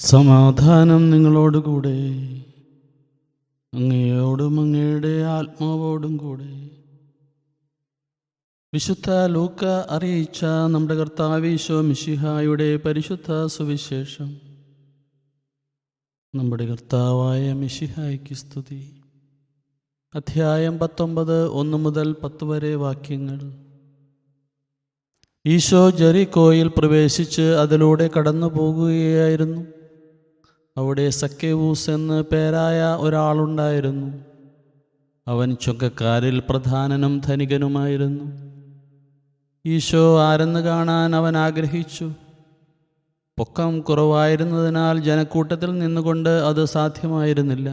സമാധാനം നിങ്ങളോടുകൂടെ, അങ്ങയോടും അങ്ങയുടെ ആത്മാവോടും കൂടെ. വിശുദ്ധ ലൂക്ക അറിയിച്ച നമ്മുടെ കർത്താവ് ഈശോ മിശിഹായുടെ പരിശുദ്ധ സുവിശേഷം. നമ്മുടെ കർത്താവായ മിശിഹായ്ക്ക് സ്തുതി. അധ്യായം 19, 1 മുതൽ 10 വരെ വാക്യങ്ങൾ. ഈശോ ജെറിക്കോയിൽ പ്രവേശിച്ച് അതിലൂടെ കടന്നു പോകുകയായിരുന്നു. അവിടെ സക്കേവൂസ് എന്ന് പേരായ ഒരാളുണ്ടായിരുന്നു. അവൻ ചുങ്കക്കാരിൽ പ്രധാനനും ധനികനുമായിരുന്നു. ഈശോ ആരെന്ന് കാണാൻ അവൻ ആഗ്രഹിച്ചു. പൊക്കം കുറവായിരുന്നതിനാൽ ജനക്കൂട്ടത്തിൽ നിന്നുകൊണ്ട് അത് സാധ്യമായിരുന്നില്ല.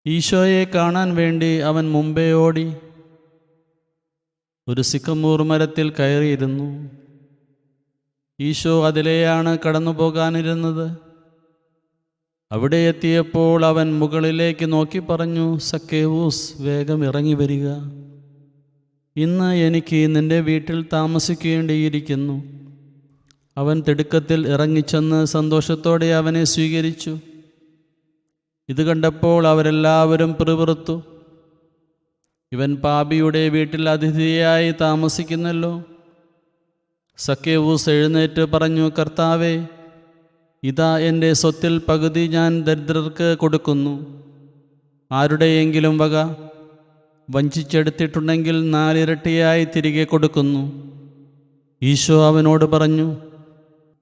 ഈശോയെ കാണാൻ വേണ്ടി അവൻ മുമ്പേ ഓടി ഒരു സിക്കമൂർ മരത്തിൽ കയറിയിരുന്നു. ഈശോ അതിലെയാണ് കടന്നു പോകാനിരുന്നത്. അവിടെ എത്തിയപ്പോൾ അവൻ മുകളിലേക്ക് നോക്കി പറഞ്ഞു, സക്കേവൂസ്, വേഗം ഇറങ്ങി വരിക. ഇന്ന് എനിക്ക് നിന്റെ വീട്ടിൽ താമസിക്കേണ്ടിയിരിക്കുന്നു. അവൻ തിടുക്കത്തിൽ ഇറങ്ങിച്ചെന്ന് സന്തോഷത്തോടെ അവനെ സ്വീകരിച്ചു. ഇത് കണ്ടപ്പോൾ അവരെല്ലാവരും പിറുപിറുത്തു. ഇവൻ പാപിയുടെ വീട്ടിൽ അതിഥിയായി താമസിക്കുന്നല്ലോ. സക്കേവൂസ് എഴുന്നേറ്റ് പറഞ്ഞു, കർത്താവേ, ഇതാ എൻ്റെ സ്വത്തിൽ പകുതി ഞാൻ ദരിദ്രർക്ക് കൊടുക്കുന്നു. ആരുടെയെങ്കിലും വക വഞ്ചിച്ചെടുത്തിട്ടുണ്ടെങ്കിൽ 4 ഇരട്ടിയായി തിരികെ കൊടുക്കുന്നു. ഈശോ അവനോട് പറഞ്ഞു,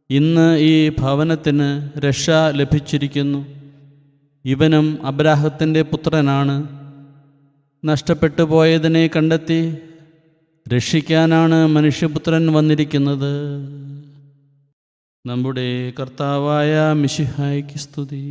ഇന്ന് ഈ ഭവനത്തിന് രക്ഷ ലഭിച്ചിരിക്കുന്നു. ഇവനും അബ്രാഹത്തിൻ്റെ പുത്രനാണ്. നഷ്ടപ്പെട്ടു പോയതിനെ കണ്ടെത്തി രക്ഷിക്കാനാണ് മനുഷ്യപുത്രൻ വന്നിരിക്കുന്നത്. നമ്മുടെ കർത്താവായ മിശിഹായ്ക്ക് സ്തുതി.